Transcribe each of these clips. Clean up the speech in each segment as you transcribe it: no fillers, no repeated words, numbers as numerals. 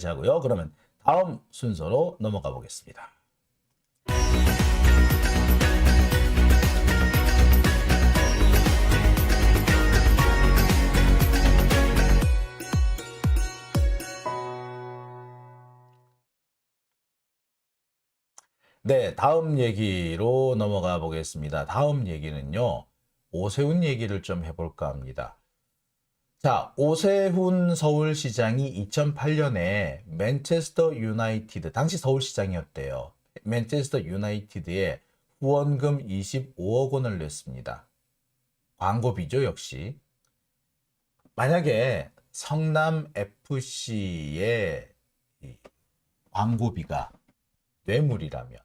하고요. 그러면 다음 순서로 넘어가 보겠습니다. 네, 다음 얘기로 넘어가 보겠습니다. 다음 얘기는요, 오세훈 얘기를 좀 해볼까 합니다. 자, 오세훈 서울시장이 2008년에 맨체스터 유나이티드, 당시 서울시장이었대요. 맨체스터 유나이티드에 후원금 25억 원을 냈습니다. 광고비죠, 역시. 만약에 성남 FC의 광고비가 뇌물이라면,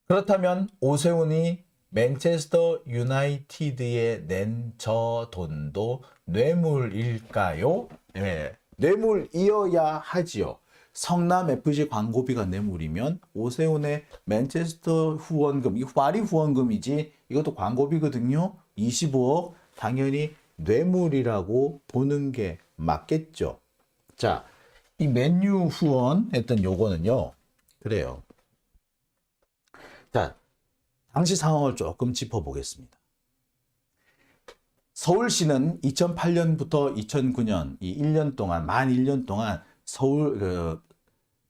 그렇다면 오세훈이 맨체스터 유나이티드에 낸 저 돈도 뇌물일까요? 네, 뇌물이어야 하지요. 성남 FC 광고비가 뇌물이면 오세훈의 맨체스터 후원금, 이 파리 후원금이지 이것도 광고비거든요. 25억 당연히 뇌물이라고 보는 게 맞겠죠. 자, 이 맨유 후원했던 요거는요. 그래요. 자, 당시 상황을 조금 짚어보겠습니다. 서울시는 2008년부터 2009년 이 1년 동안, 만 1년 동안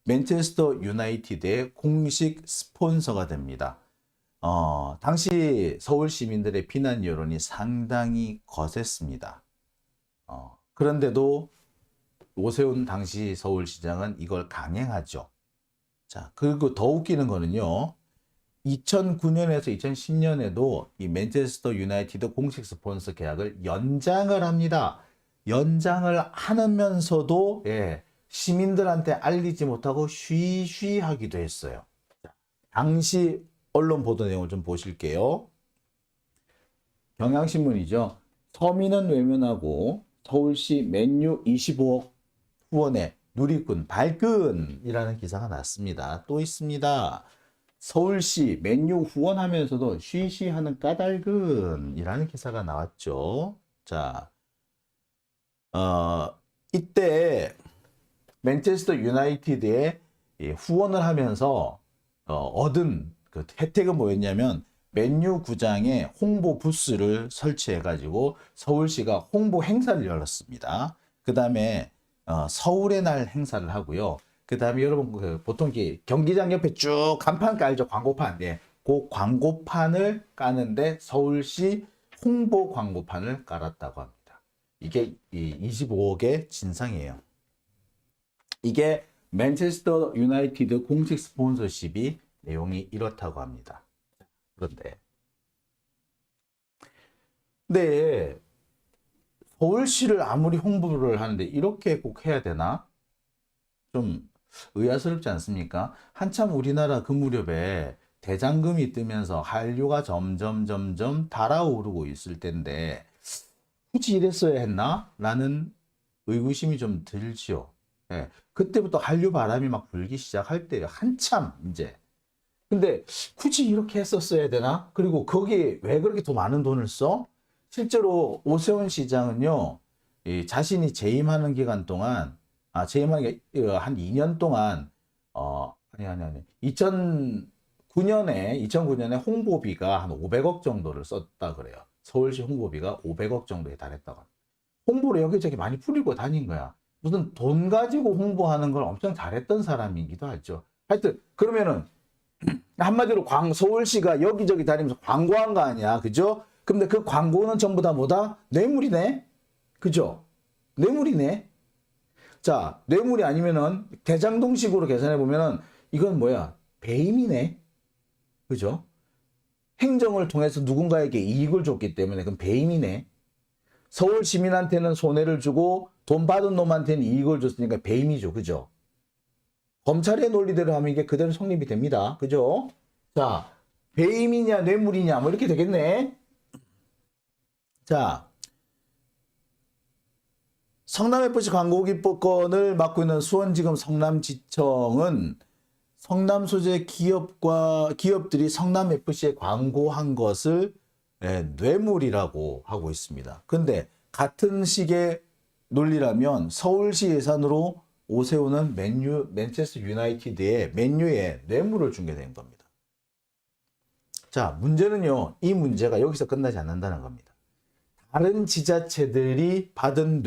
맨체스터 유나이티드의 공식 스폰서가 됩니다. 당시 서울 시민들의 비난 여론이 상당히 거셌습니다. 그런데도 오세훈 당시 서울시장은 이걸 강행하죠. 자, 그리고 더 웃기는 거는요. 2009년에서 2010년에도 이 맨체스터 유나이티드 공식 스폰서 계약을 연장을 합니다. 연장을 하면서도 시민들한테 알리지 못하고 쉬쉬 하기도 했어요. 당시 언론 보도 내용을 좀 보실게요. 경향신문이죠. 서민은 외면하고 서울시 맨유 25억 후원에 누리꾼 발끈이라는 기사가 났습니다. 또 있습니다. 서울시 맨유 후원하면서도 쉬쉬하는 까닭은이라는 기사가 나왔죠. 자, 이때 맨체스터 유나이티드에 후원을 하면서 얻은 그 혜택은 뭐였냐면 맨유 구장에 홍보 부스를 설치해가지고 서울시가 홍보 행사를 열었습니다. 그 다음에 서울의 날 행사를 하고요. 그 다음에 여러분 보통 경기장 옆에 쭉 간판 깔죠. 광고판. 그 광고판을 까는데 서울시 홍보 광고판을 깔았다고 합니다. 이게 25억의 진상이에요. 이게 맨체스터 유나이티드 공식 스폰서십이 내용이 이렇다고 합니다. 그런데 서울시를 아무리 홍보를 하는데 이렇게 꼭 해야 되나? 좀 의아스럽지 않습니까? 한참 우리나라 그 무렵에 대장금이 뜨면서 한류가 점점 달아오르고 있을 텐데 굳이 이랬어야 했나? 라는 의구심이 좀 들지요. 그때부터 한류 바람이 막 불기 시작할 때요. 한참 이제. 근데 굳이 이렇게 했었어야 되나? 그리고 거기에 왜 그렇게 더 많은 돈을 써? 실제로 오세훈 시장은요. 자신이 재임하는 기간 동안 재임하는 게 한 2년 동안 2009년에 홍보비가 한 500억 정도를 썼다 그래요. 서울시 홍보비가 500억 정도에 달했다고 합니다. 홍보를 여기저기 많이 뿌리고 다닌 거야. 무슨 돈 가지고 홍보하는 걸 엄청 잘했던 사람이기도 하죠. 하여튼 그러면은 한마디로 서울시가 여기저기 다니면서 광고한 거 아니야. 그죠? 근데 그 광고는 전부 다 뭐다? 뇌물이네? 그죠? 뇌물이네? 자, 뇌물이 아니면은 대장동식으로 계산해 보면은 이건 뭐야? 배임이네? 그죠? 행정을 통해서 누군가에게 이익을 줬기 때문에 그건 배임이네? 서울 시민한테는 손해를 주고 돈 받은 놈한테는 이익을 줬으니까 배임이죠. 그죠? 검찰의 논리대로 하면 이게 그대로 성립이 됩니다. 그죠? 자, 배임이냐 뇌물이냐 뭐 이렇게 되겠네. 자, 성남FC 광고기법권을 맡고 있는 수원지검 성남지청은 성남 소재 기업들이 성남FC에 광고한 것을 뇌물이라고 하고 있습니다. 근데 같은 식의 논리라면 서울시 예산으로 오세훈은 맨체스터 유나이티드에 맨유에 뇌물을 준 게 된 겁니다. 자, 문제는요. 이 문제가 여기서 끝나지 않는다는 겁니다. 다른 지자체들이 받은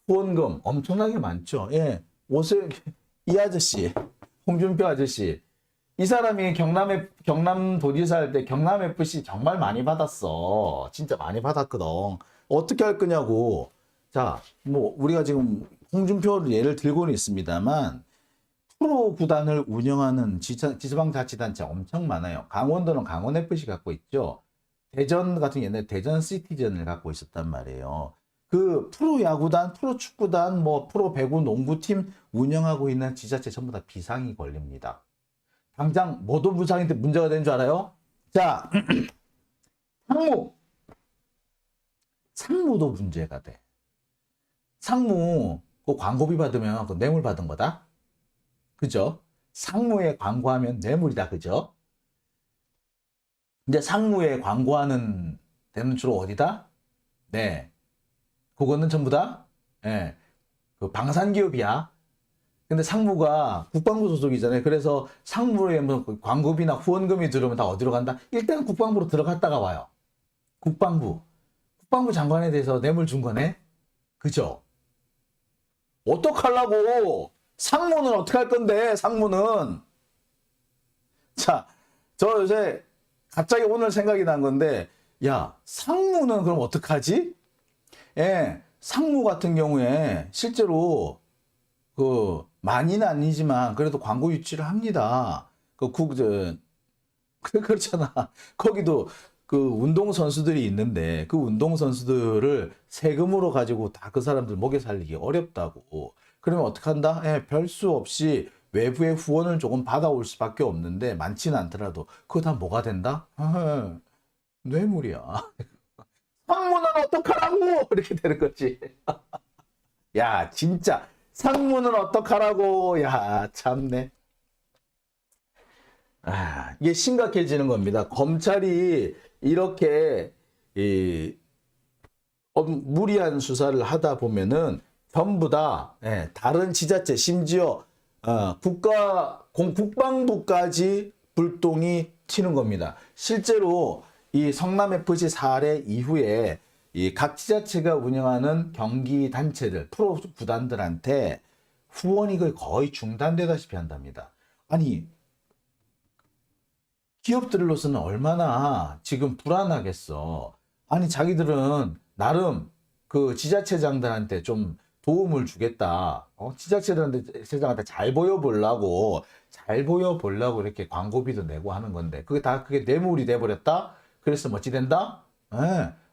후원금 엄청나게 많죠. 예. 이 아저씨, 홍준표 아저씨. 이 사람이 경남도지사 할 때 경남FC 정말 많이 받았어. 진짜 많이 받았거든. 어떻게 할 거냐고. 자, 뭐, 우리가 지금 홍준표 예를 들고는 있습니다만, 프로 구단을 운영하는 지방자치단체 엄청 많아요. 강원도는 강원FC 갖고 있죠. 대전 같은 옛날에 대전 시티즌을 갖고 있었단 말이에요. 그 프로야구단, 프로축구단, 뭐 프로배구 농구팀 운영하고 있는 지자체 전부 다 비상이 걸립니다. 당장 뭐도 부상인데 문제가 되는 줄 알아요? 자, 상무도 문제가 돼. 상무 그 광고비 받으면 그 뇌물 받은 거다. 그죠? 상무에 광고하면 뇌물이다. 그죠? 근데 상무에 광고하는 데는 주로 어디다? 네. 그거는 전부 다, 예, 그 방산기업이야. 근데 상무가 국방부 소속이잖아요. 그래서 상무에 뭐 광고비나 후원금이 들어오면 다 어디로 간다? 일단 국방부로 들어갔다가 와요. 국방부 장관에 대해서 뇌물 준 거네? 그죠? 어떡하려고? 상무는 어떡할 건데, 상무는? 자, 저 요새 갑자기 오늘 생각이 난 건데, 야, 상무는 그럼 어떡하지? 예, 상무 같은 경우에 실제로 많이는 아니지만 그래도 광고 유치를 합니다. 그렇잖아. 거기도 그 운동 선수들이 있는데 그 운동 선수들을 세금으로 가지고 다 그 사람들 먹여 살리기 어렵다고. 그러면 어떻게 한다? 예, 별 수 없이 외부의 후원을 조금 받아올 수밖에 없는데 많지는 않더라도 그거 다 뭐가 된다? 뇌물이야. 상무는 어떡하라고! 이렇게 되는 거지. 야, 진짜. 상무는 어떡하라고! 야, 참네. 이게 심각해지는 겁니다. 검찰이 이렇게, 무리한 수사를 하다 보면은 전부 다, 다른 지자체, 심지어, 국방부까지 불똥이 튀는 겁니다. 실제로 이 성남FC 사례 이후에 이 각 지자체가 운영하는 경기 단체들, 프로 구단들한테 후원이 거의 중단되다시피 한답니다. 아니, 기업들로서는 얼마나 지금 불안하겠어. 아니, 자기들은 나름 그 지자체장들한테 좀 도움을 주겠다. 지자체장한테 잘 보여보려고 이렇게 광고비도 내고 하는 건데, 그게 뇌물이 돼버렸다? 그래서 뭐지 된다?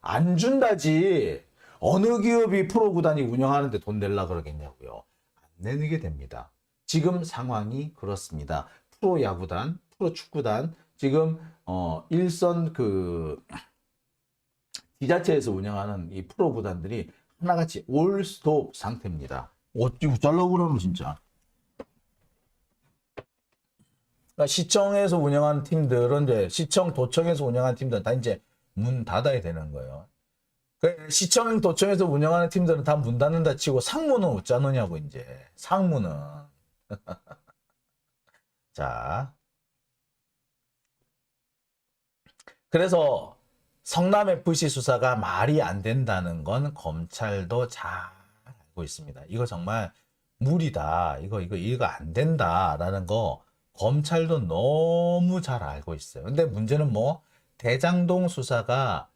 안 준다지. 어느 기업이 프로구단이 운영하는데 돈 내려 그러겠냐고요. 안 내게 됩니다. 지금 상황이 그렇습니다. 프로야구단, 프로축구단, 지금 일선 지자체에서 운영하는 이 프로구단들이 하나같이 올스톱 상태입니다. 어찌 잘라고 그러면 진짜. 그러니까 시청에서 운영하는 팀들은 이제 시청, 도청에서 운영하는 팀들은 다 이제 문 닫아야 되는 거예요. 시청, 도청에서 운영하는 팀들은 다 문 닫는다 치고 상무는 어쩌느냐고 이제. 상무는. 자. 그래서 성남FC 수사가 말이 안 된다는 건 검찰도 잘 알고 있습니다. 이거 정말 무리다. 이거 안 된다라는 거 검찰도 너무 잘 알고 있어요. 근데 문제는 뭐 대장동 수사가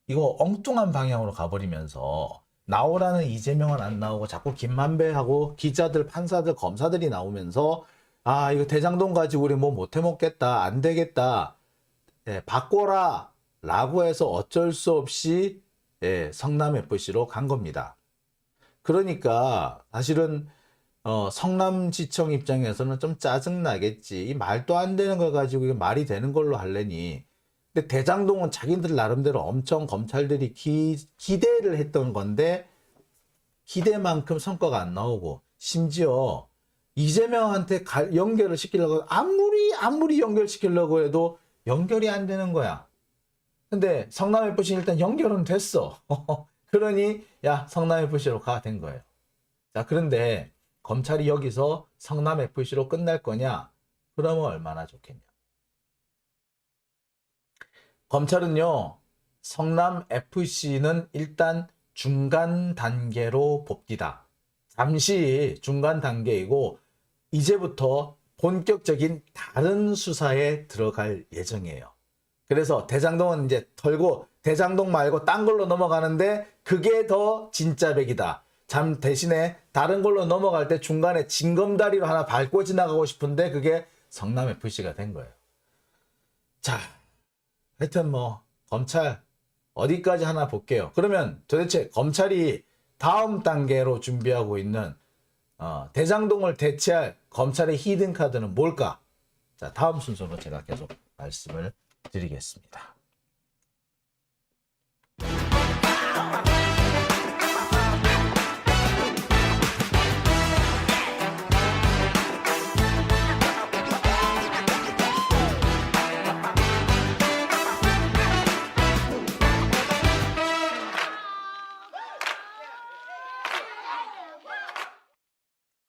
이거 엉뚱한 방향으로 가버리면서 나오라는 이재명은 안 나오고 자꾸 김만배하고 기자들, 판사들, 검사들이 나오면서 이거 대장동 가지고 우리 뭐 못해 먹겠다. 안 되겠다. 바꿔라 라고 해서 어쩔 수 없이 성남FC로 간 겁니다. 그러니까 사실은 성남지청 입장에서는 좀 짜증나겠지. 이 말도 안 되는 걸 가지고 이게 말이 되는 걸로 하려니. 근데 대장동은 자기들 나름대로 엄청 검찰들이 기대를 했던 건데 기대만큼 성과가 안 나오고 심지어 이재명한테 연결을 시키려고 아무리 연결시키려고 해도 연결이 안 되는 거야. 근데 성남FC 일단 연결은 됐어. 그러니 야 성남FC로 가 된 거예요. 자, 그런데 검찰이 여기서 성남FC로 끝날 거냐? 그러면 얼마나 좋겠냐? 검찰은요, 성남FC는 일단 중간 단계로 봅디다. 잠시 중간 단계이고 이제부터 본격적인 다른 수사에 들어갈 예정이에요. 그래서 대장동은 이제 털고 대장동 말고 딴 걸로 넘어가는데 그게 더 진짜 백이다. 잠 대신에 다른 걸로 넘어갈 때 중간에 징검다리로 하나 밟고 지나가고 싶은데 그게 성남FC가 된 거예요. 자, 하여튼 뭐 검찰 어디까지 하나 볼게요. 그러면 도대체 검찰이 다음 단계로 준비하고 있는 대장동을 대체할 검찰의 히든 카드는 뭘까? 자, 다음 순서로 제가 계속 말씀을 드리겠습니다.